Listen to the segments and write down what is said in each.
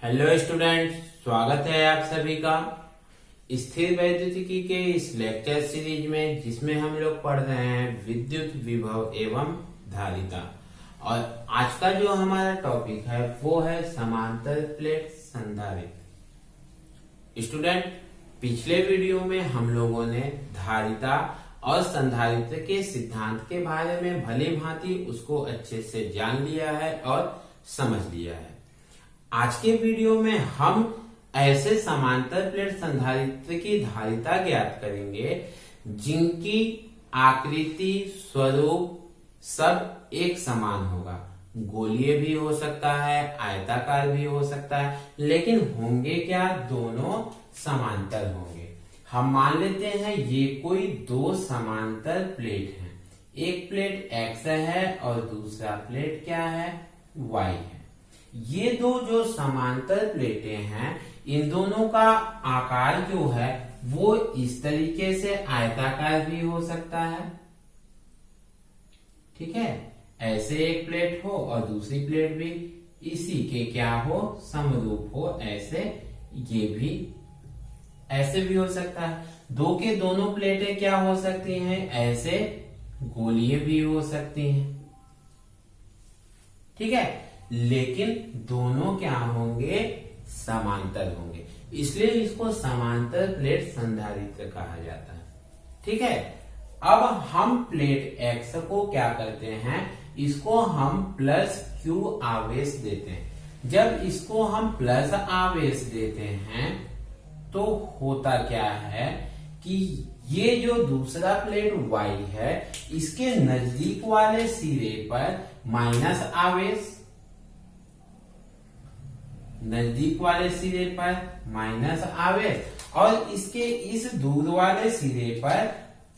Hello student, स्वागत है आप सभी का स्थिर वैद्युतिकी के इस लेक्चर सीरीज में, जिसमें हम लोग पढ़ रहे हैं विद्युत विभव एवं धारिता। और आज का जो हमारा टॉपिक है वो है समांतर प्लेट संधारित्र। स्टूडेंट, पिछले वीडियो में हम लोगों ने धारिता और संधारित्र के सिद्धांत के बारे में भली भांति उसको अच्छे से जान लिया है और समझ लिया है। आज के वीडियो में हम ऐसे समांतर प्लेट संधारित्र की धारिता ज्ञात करेंगे जिनकी आकृति स्वरूप सब एक समान होगा। गोलीय भी हो सकता है, आयताकार भी हो सकता है, लेकिन होंगे क्या, दोनों समांतर होंगे। हम मान लेते हैं ये कोई दो समांतर प्लेट हैं। एक प्लेट x है और दूसरा प्लेट क्या है, y है। ये दो जो समांतर प्लेटें हैं, इन दोनों का आकार जो है वो इस तरीके से आयताकार भी हो सकता है, ठीक है। ऐसे एक प्लेट हो और दूसरी प्लेट भी इसी के क्या हो, समरूप हो, ऐसे ये भी ऐसे भी हो सकता है। दो के दोनों प्लेटें क्या हो सकती हैं, ऐसे गोलीय भी हो सकती हैं, ठीक है। लेकिन दोनों क्या होंगे, समांतर होंगे, इसलिए इसको समांतर प्लेट संधारित्र कहा जाता है, ठीक है। अब हम प्लेट x को क्या करते हैं, इसको हम प्लस q आवेश देते हैं। जब इसको हम प्लस आवेश देते हैं तो होता क्या है कि ये जो दूसरा प्लेट y है, इसके नजदीक वाले सिरे पर माइनस आवेश, नजदीक वाले सिरे पर माइनस आवेश और इसके इस दूर वाले सिरे पर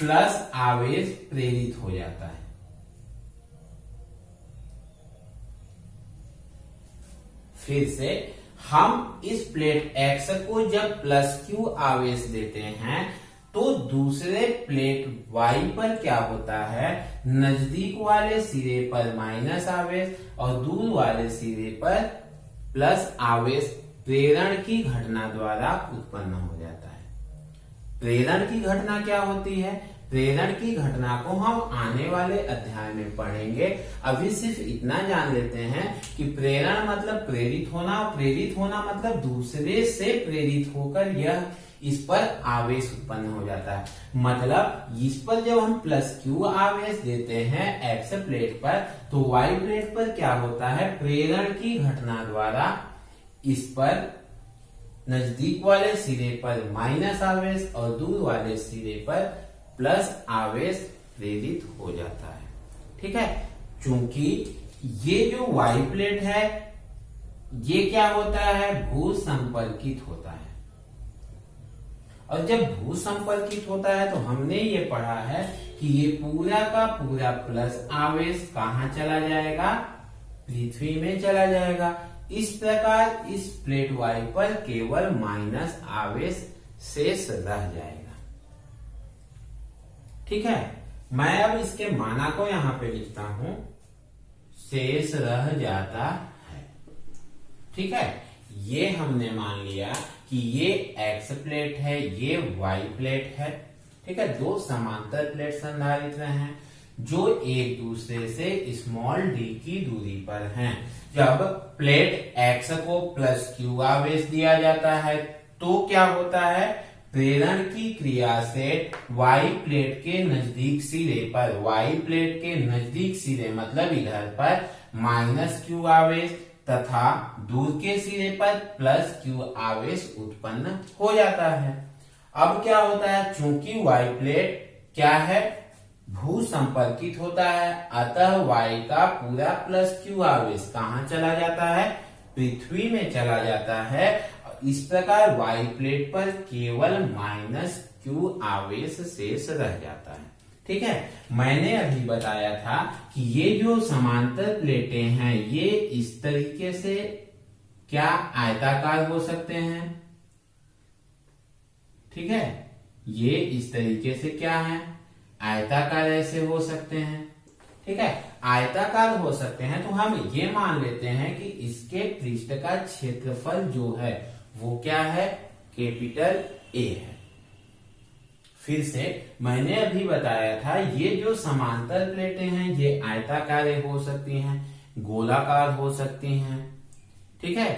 प्लस आवेश प्रेरित हो जाता है। फिर से हम इस प्लेट x को जब प्लस q आवेश देते हैं तो दूसरे प्लेट y पर क्या होता है, नजदीक वाले सिरे पर माइनस आवेश और दूर वाले सिरे पर प्लस आवेश प्रेरण की घटना द्वारा उत्पन्न हो जाता है। प्रेरण की घटना क्या होती है, प्रेरण की घटना को हम आने वाले अध्याय में पढ़ेंगे। अभी सिर्फ इतना जान लेते हैं कि प्रेरण मतलब प्रेरित होना, प्रेरित होना मतलब दूसरे से प्रेरित होकर यह इस पर आवेश उत्पन्न हो जाता है। मतलब इस पर जब हम प्लस q आवेश देते हैं x प्लेट पर, तो y प्लेट पर क्या होता है, प्रेरण की घटना द्वारा इस पर नजदीक वाले सिरे पर माइनस आवेश और दूर वाले सिरे पर प्लस आवेश प्रेरित हो जाता है, ठीक है। चूंकि ये जो y प्लेट है ये क्या होता है, भू संपर्कित होता है। और जब भू संपर्कित होता है तो हमने ये पढ़ा है कि ये पूरा का पूरा प्लस आवेश कहाँ चला जाएगा, पृथ्वी में चला जाएगा। इस प्रकार इस प्लेट y पर केवल माइनस आवेश शेष रह जाएगा, ठीक है। मैं अब इसके माना को यहां पे लिखता हूं, शेष रह जाता है, ठीक है। ये हमने मान लिया कि ये x प्लेट है, ये y प्लेट है, ठीक है। दो समांतर प्लेट संधारित्र हैं जो एक दूसरे से स्मॉल d की दूरी पर हैं। जब प्लेट x को प्लस q आवेश दिया जाता है तो क्या होता है, प्रेरण की क्रिया से y प्लेट के नजदीक सिरे पर, y प्लेट के नजदीक सिरे मतलब इधर पर माइनस q आवेश तथा दूर के सिरे पर प्लस q आवेश उत्पन्न हो जाता है। अब क्या होता है, चूंकि y प्लेट क्या है, भू संपर्कित होता है, अतः y का पूरा प्लस q आवेश कहाँ चला जाता है, पृथ्वी में चला जाता है। इस प्रकार y प्लेट पर केवल माइनस q आवेश शेष रह जाता है, ठीक है। मैंने अभी बताया था कि ये जो समांतर प्लेटें हैं ये इस तरीके से क्या आयताकार हो सकते हैं, ठीक है। ये इस तरीके से क्या है, आयताकार ऐसे हो सकते हैं, ठीक है, आयताकार हो सकते हैं, तो हम ये मान लेते हैं कि इसके पृष्ठ का क्षेत्रफल जो है वो क्या है, कैपिटल ए है। फिर से मैंने अभी बताया था ये जो समांतर प्लेटें हैं ये आयताकार हो सकती हैं, गोलाकार हो सकती हैं, ठीक है,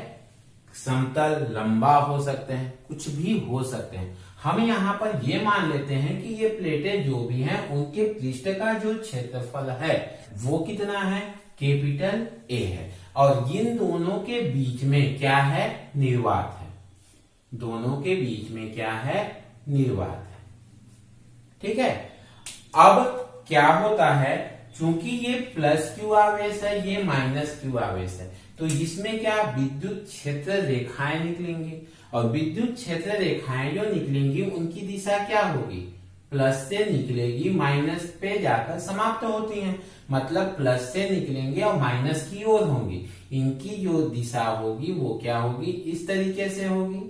समतल लंबा हो सकते हैं, कुछ भी हो सकते हैं। हम यहाँ पर ये मान लेते हैं कि ये प्लेटें जो भी हैं उनके पृष्ठ का जो क्षेत्रफल है वो कितना है, कैपिटल ए है, और इन दोनों के बीच में क्या है, निर्वात है, दोनों के बीच में क्या है, निर्वात है, ठीक है। अब क्या होता है, चूंकि ये प्लस क्यू आवेश है, ये माइनस क्यू आवेश है, तो इसमें क्या विद्युत क्षेत्र रेखाएं निकलेंगी, और विद्युत क्षेत्र रेखाएं जो निकलेंगी उनकी दिशा क्या होगी, प्लस से निकलेगी, माइनस पे जाकर समाप्त होती हैं, मतलब प्लस से निकलेंगे और माइनस की ओर होंगी। इनकी जो दिशा होगी वो क्या होगी, इस तरीके से होगी,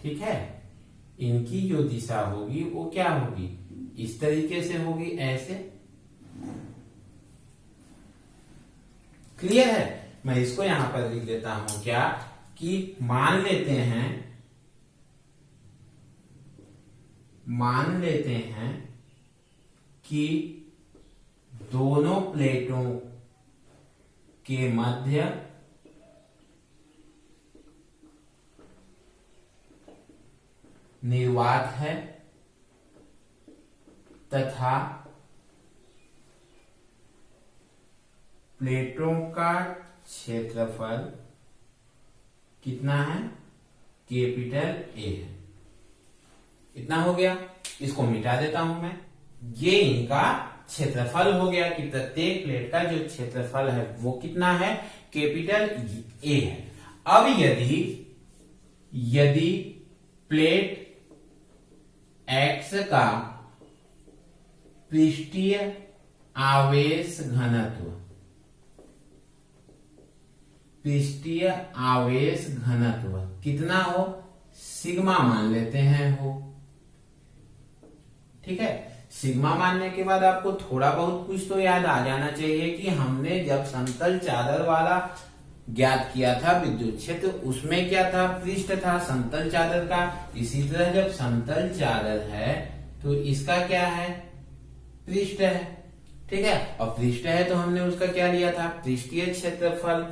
ठीक है। इनकी जो दिशा होगी वो क्या होगी, इस तरीके से होगी, ऐसे। क्लियर है। मैं इसको यहां पर लिख देता हूं क्या, कि मान लेते हैं कि दोनों प्लेटों के मध्य निर्वात है तथा प्लेटों का क्षेत्रफल कितना है, कैपिटल ए है। इतना हो गया, इसको मिटा देता हूं मैं, ये इनका क्षेत्रफल हो गया कि प्रत्येक प्लेट का जो क्षेत्रफल है वो कितना है, कैपिटल ए है। अब यदि प्लेट एक्स का पृष्ठीय आवेश घनत्व कितना हो, सिग्मा मान लेते हैं हो, ठीक है। सिग्मा मानने के बाद आपको थोड़ा बहुत कुछ तो याद आ जाना चाहिए कि हमने जब समतल चादर वाला ज्ञात किया था विद्युत क्षेत्र, उसमें क्या था, पृष्ठ था समतल चादर का। इसी तरह जब समतल चादर है तो इसका क्या है, पृष्ठ है, ठीक है, और पृष्ठ है तो हमने उसका क्या लिया था, पृष्ठीय क्षेत्रफल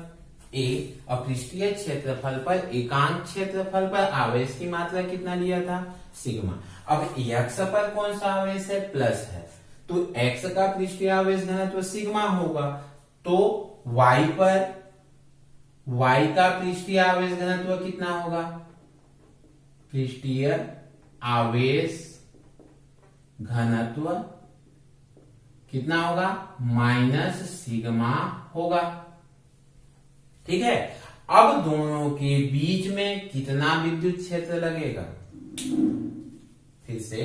ए, और पृष्ठीय क्षेत्रफल पर एकांक क्षेत्रफल पर आवेश की मात्रा कितना लिया था, सिग्मा। अब एक्स पर कौन सा आवेश है, प्लस है, तो एक्स का पृष्ठीय आवेश घनत्व सिग्मा होगा, तो वाई पर y का पृष्ठीय आवेश घनत्व कितना होगा, पृष्ठीय आवेश घनत्व कितना होगा, माइनस सिग्मा होगा, ठीक है। अब दोनों के बीच में कितना विद्युत क्षेत्र लगेगा, फिर से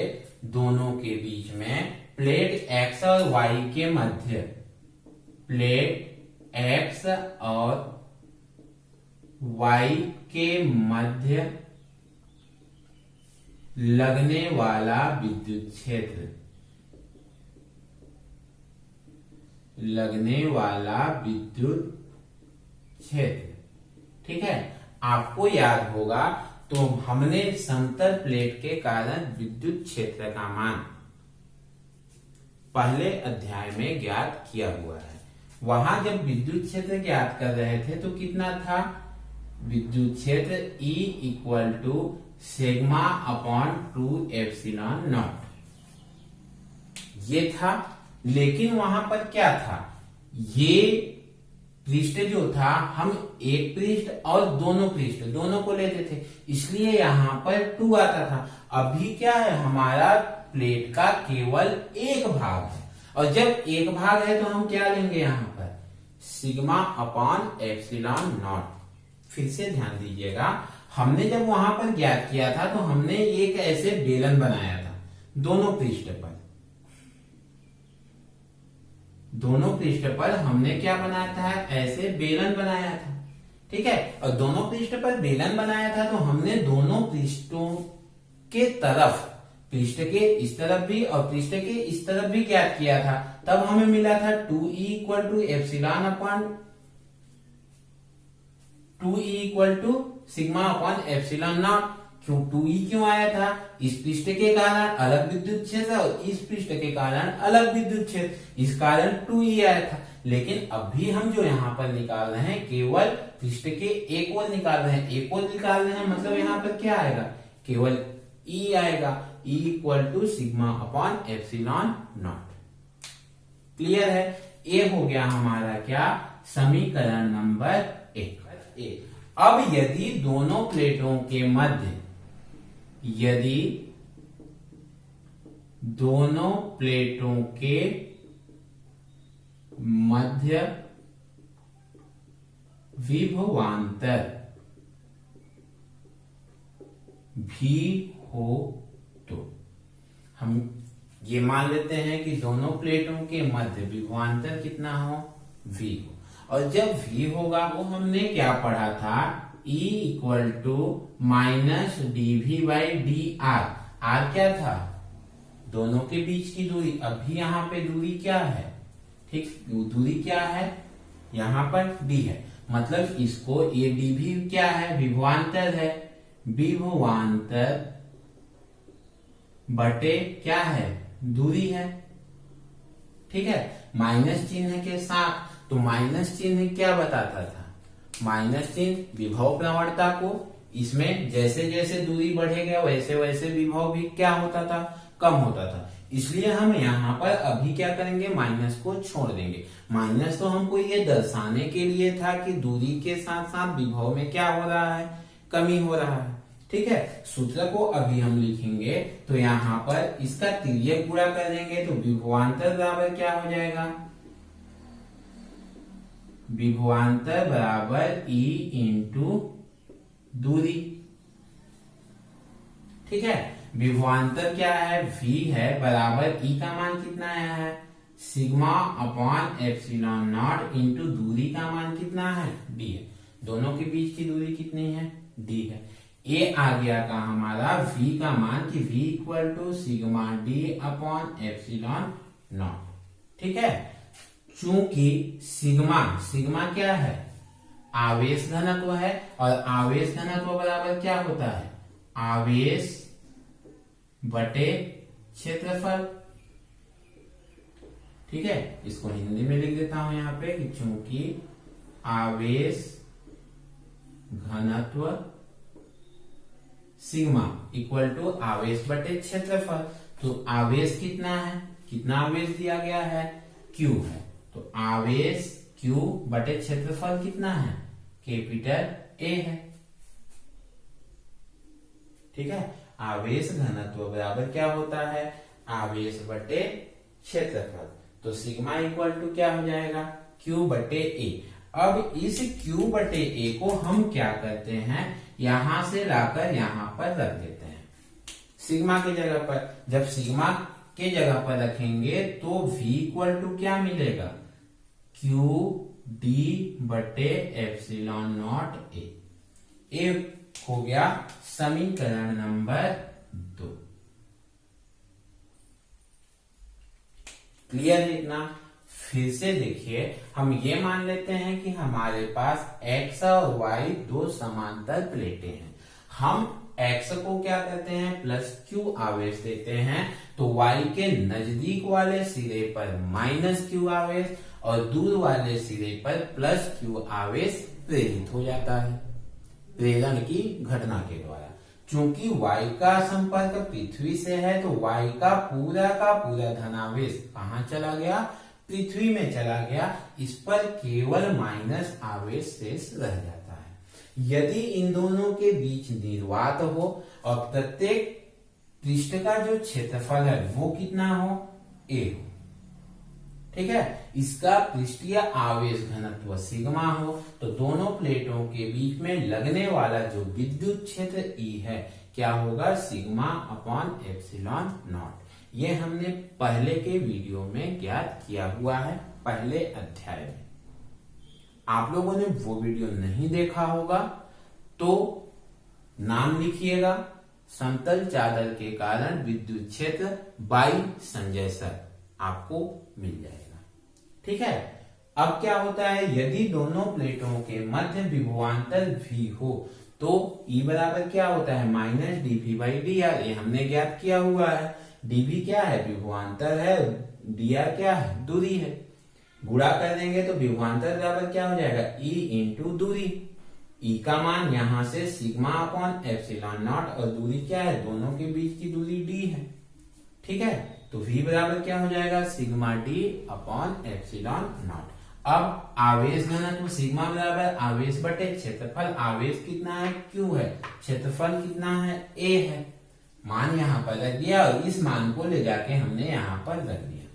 दोनों के बीच में प्लेट x और y के मध्य, प्लेट x और y के मध्य लगने वाला विद्युत क्षेत्र, ठीक है। आपको याद होगा तो हमने समतल प्लेट के कारण विद्युत क्षेत्र का मान पहले अध्याय में ज्ञात किया हुआ है। वहां जब विद्युत क्षेत्र ज्ञात कर रहे थे तो कितना था, विद्युत क्षेत्र E equal to sigma upon 2 epsilon naught, ये था। लेकिन वहां पर क्या था, ये पृष्ठ जो था हम एक पृष्ठ और दोनों को लेते थे, इसलिए यहां पर 2 आता था। अभी क्या है, हमारा प्लेट का केवल एक भाग है, और जब एक भाग है तो हम क्या लेंगे यहाँ पर, सिग्मा अपॉन एप्सिलॉन नॉट। फिर से ध्यान दीजिएगा, हमने जब वहां पर ज्ञात किया था तो हमने एक ऐसे बेलन बनाया था, दोनों पृष्ठ पर हमने क्या बनाया था, ऐसे बेलन बनाया था, ठीक है। और दोनों पृष्ठ पर बेलन बनाया था तो हमने दोनों पृष्ठों के तरफ पृष्ठ के इस तरफ भी और पृष्ठ के इस तरफ भी ज्ञात किया था, तब हमें मिला था 2E equal to epsilon upon 2E equal to sigma upon epsilon naught. क्यों 2E क्यों आया था? इस पृष्ठ के कारण अलग विद्युत क्षेत्र और इस पृष्ठ के कारण अलग विद्युत क्षेत्र, इस कारण 2E आया था। लेकिन अभी हम जो यहाँ पर निकाल रहे हैं केवल पृष्ठ के एक ओर निकाल रहे हैं, एक ओर निकाल रहे हैं, मतलब यहाँ पर क्या आएगा? केवल E आएगा, E equal to sigma upon epsilon naught. Clear है? ये हो गया हमारा क्या? समीकरण नंबर 1। अब यदि दोनों प्लेटों के मध्य, यदि दोनों प्लेटों के मध्य विभवांतर भी हो तो हम ये मान लेते हैं कि दोनों प्लेटों के मध्य विभवांतर कितना हो? V हो। और जब V होगा वो हमने क्या पढ़ा था? E equal to minus dV by d r. R क्या था? दोनों के बीच की दूरी। अभी यहाँ पे दूरी क्या है? ठीक, दूरी क्या है? यहाँ पर D है, मतलब इसको ये dV क्या है? विभवांतर है। विभवांतर बटे क्या है? दूरी है। ठीक है, माइनस चिन्ह के साथ। तो माइनस चिन्ह क्या बताता था? माइनस चिन्ह विभव प्रवणता को, इसमें जैसे जैसे दूरी बढ़ेगा वैसे वैसे विभव भी क्या होता था? कम होता था। इसलिए हम यहाँ पर अभी क्या करेंगे? माइनस को छोड़ देंगे। माइनस तो हमको ये दर्शाने के लिए था कि दूरी के साथ साथ विभव में क्या हो रहा है? कमी हो रहा है। ठीक है, सूत्र को अभी हम लिखेंगे तो यहाँ पर इसका तिर्यक गुणा कर देंगे तो विभवांतर बराबर क्या हो जाएगा? विभवांतर बराबर E इंटू दूरी। ठीक है, विभवांतर क्या है? V है, बराबर E का मान कितना आया है? Sigma upon epsilon not into दूरी का मान कितना है? D है। दोनों के बीच की दूरी कितनी है? D है। ये आ गया का हमारा V का मान कि V equal to sigma D upon epsilon naught. ठीक है, चूंकि सिग्मा क्या है? आवेश घनत्व है, और आवेश घनत्व बराबर क्या होता है? आवेश बटे क्षेत्रफल। ठीक है, इसको हिंदी में लिख देता हूं यहाँ पे कि चूंकि आवेश घनत्व सिग्मा इक्वल टू आवेश बटे क्षेत्रफल। तो आवेश कितना है? कितना आवेश दिया गया है? Q है। तो आवेश Q बटे क्षेत्रफल कितना है? कैपिटल A है। ठीक है, आवेश घनत्व बराबर क्या होता है? आवेश बटे क्षेत्रफल। तो सिग्मा इक्वल टू क्या हो जाएगा? Q बटे A। अब इस Q बटे A को हम क्या करते हैं? यहां से लाकर यहां पर रख देते हैं सिग्मा की जगह पर। जब सिग्मा के जगह पर रखेंगे तो V इक्वल टू क्या मिलेगा? Q D बटे एप्सिलॉन नॉट A। ए हो गया समीकरण नंबर 2। क्लियर है इतना? फिर से देखिए, हम ये मान लेते हैं कि हमारे पास x और y दो समांतर प्लेटें हैं। हम x को क्या करते हैं? प्लस q आवेश देते हैं, तो y के नजदीक वाले सिरे पर माइनस q आवेश और दूर वाले सिरे पर प्लस q आवेश प्रेरित हो जाता है प्रेरण की घटना के द्वारा। चूंकि y का संपर्क पृथ्वी से है तो y का पूरा धनावेश कहाँ चला गया? पृथ्वी में चला गया। इस पर केवल माइनस आवेश शेष रह जाता है। यदि इन दोनों के बीच निर्वात हो और प्रत्येक पृष्ठ का जो क्षेत्रफल है वो कितना हो? A हो। ठीक है, इसका पृष्ठीय आवेश घनत्व सिग्मा हो, तो दोनों प्लेटों के बीच में लगने वाला जो विद्युत क्षेत्र E है क्या होगा? Sigma upon epsilon naught. ये हमने पहले के वीडियो में ज्ञात किया हुआ है, पहले अध्याय में। आप लोगों ने वो वीडियो नहीं देखा होगा तो नाम लिखिएगा, समतल चादर के कारण विद्युत क्षेत्र बाई संजय सर आपको मिल जाएगा। ठीक है, अब क्या होता है, यदि दोनों प्लेटों के मध्य विभवांतर भी हो तो E बराबर क्या होता है, माइनस dV बाई dr। ये हमने ज्ञात किया हुआ है। dV क्या है, विभवांतर है, dr क्या है, दूरी है। गुणा कर देंगे तो विभवांतर बराबर क्या हो जाएगा, E इंटू दूरी। E का मान यहां से सिग्मा अपॉन एप्सिलॉन नॉट, और दूरी क्या है, दोनों के बीच की दूरी d है। ठीक है, तो V बराबर क्या हो जाएगा, sigma d upon epsilon not. अब आवेश घनत्व सिग्मा बराबर आवेश बटे क्षेत्रफल। आवेश कितना है, Q है, क्षेत्रफल कितना है, A है। मान यहां पर रख दिया और इस मान को ले जाके हमने यहां पर रख दिया।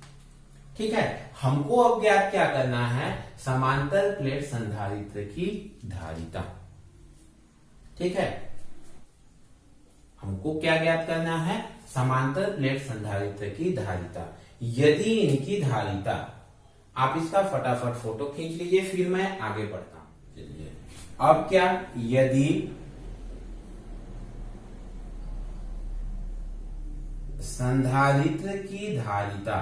ठीक है, हमको अब ज्ञात क्या करना है, समांतर प्लेट संधारित्र की धारिता। ठीक है, हमको क्या ज्ञात करना है, समांतर प्लेट संधारित्र की धारिता। यदि इनकी धारिता, आप इसका फटाफट फोटो खींच लीजिए, फिर मैं आगे बढ़ता हूं। चलिए, अब क्या, यदि संधारित्र की धारिता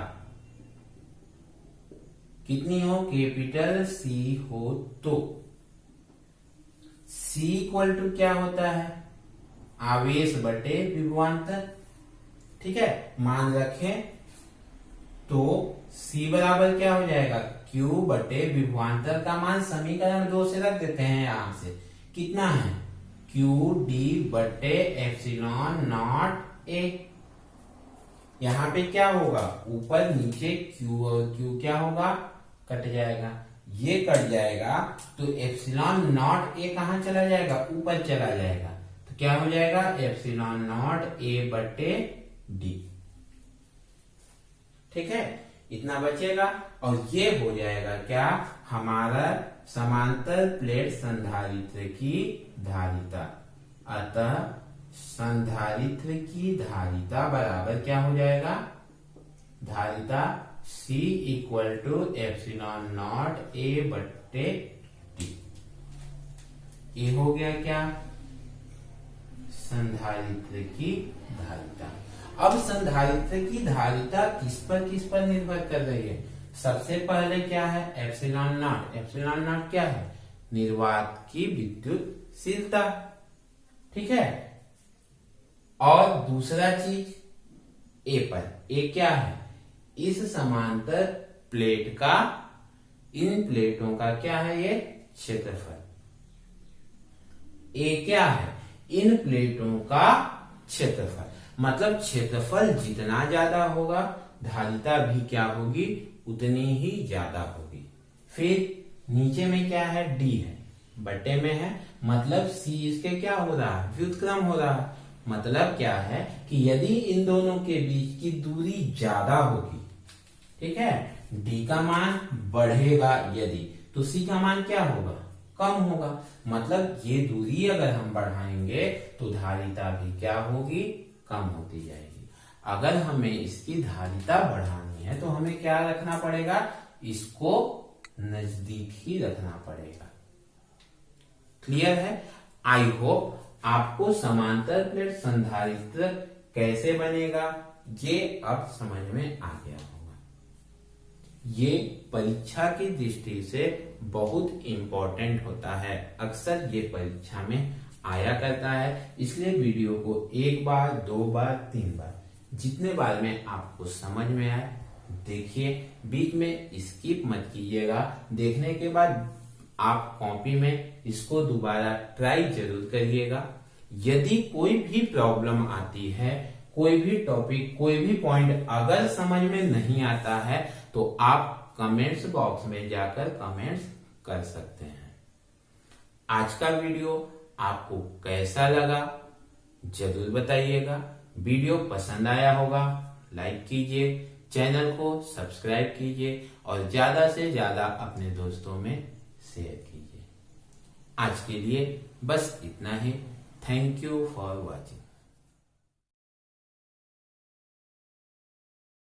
कितनी हो, कैपिटल C हो तो C इक्वल टू क्या होता है, आवेश बटे विभवांतर। ठीक है, मान रखें तो C बराबर क्या हो जाएगा, Q बटे विभवांतर का मान समीकरण 2 से रख देते हैं। यहां से कितना है, QD बटे एप्सिलॉन नॉट A। यहां पे क्या होगा, ऊपर नीचे Q और Q क्या होगा, कट जाएगा, ये कट जाएगा तो एप्सिलॉन नॉट A कहां चला जाएगा, ऊपर चला जाएगा। तो क्या हो जाएगा, एप्सिलॉन नॉट A बटे D। ठीक है, इतना बचेगा और ये हो जाएगा क्या, हमारा समांतर प्लेट संधारित्र की धारिता। अतः संधारित्र की धारिता बराबर क्या हो जाएगा, धारिता C equal to epsilon naught A बट्टे D। ये हो गया क्या, संधारित्र की धारिता। अब संधारित्र की धारिता किस पर निर्भर कर रही है, सबसे पहले क्या है, एप्सिलॉन नॉट। एप्सिलॉन नॉट क्या है, निर्वात की विद्युतशीलता। ठीक है, और दूसरा चीज ए पर, ए क्या है, इस समांतर प्लेट का, इन प्लेटों का क्या है, ये क्षेत्रफल। ए क्या है, इन प्लेटों का क्षेत्रफल। मतलब क्षेत्रफल जितना ज्यादा होगा, धारिता भी क्या होगी, उतनी ही ज्यादा होगी। फिर नीचे में क्या है, D है, बटे में है, मतलब C इसके क्या हो रहा है, व्युत्क्रम हो रहा है। मतलब क्या है कि यदि इन दोनों के बीच की दूरी ज्यादा होगी, ठीक है, D का मान बढ़ेगा यदि, तो C का मान क्या होगा, कम होगा। मतलब ये दूरी अगर हम बढ़ाएंगे तो धारिता भी क्या होगी, कम होती जाएगी। अगर हमें इसकी धारिता बढ़ानी है तो हमें क्या रखना पड़ेगा, इसको नजदीक ही रखना पड़ेगा। क्लियर है? आई होप आपको समांतर प्लेट संधारित्र कैसे बनेगा ये अब समझ में आ गया होगा। ये परीक्षा की दृष्टि से बहुत इंपॉर्टेंट होता है, अक्सर ये परीक्षा में आया करता है। इसलिए वीडियो को 1 बार 2 बार 3 बार जितने बार में आपको समझ में आए देखिए, बीच में स्किप मत कीजिएगा। देखने के बाद आप कॉपी में इसको दोबारा ट्राई जरूर करिएगा। यदि कोई भी प्रॉब्लम आती है, कोई भी टॉपिक, कोई भी पॉइंट अगर समझ में नहीं आता है तो आप कमेंट्स बॉक्स में जाकर कमेंट्स कर सकते हैं। आज का वीडियो आपको कैसा लगा जरूर बताइएगा। वीडियो पसंद आया होगा लाइक कीजिए, चैनल को सब्सक्राइब कीजिए और ज्यादा से ज्यादा अपने दोस्तों में शेयर कीजिए। आज के लिए बस इतना ही। Thank you for watching.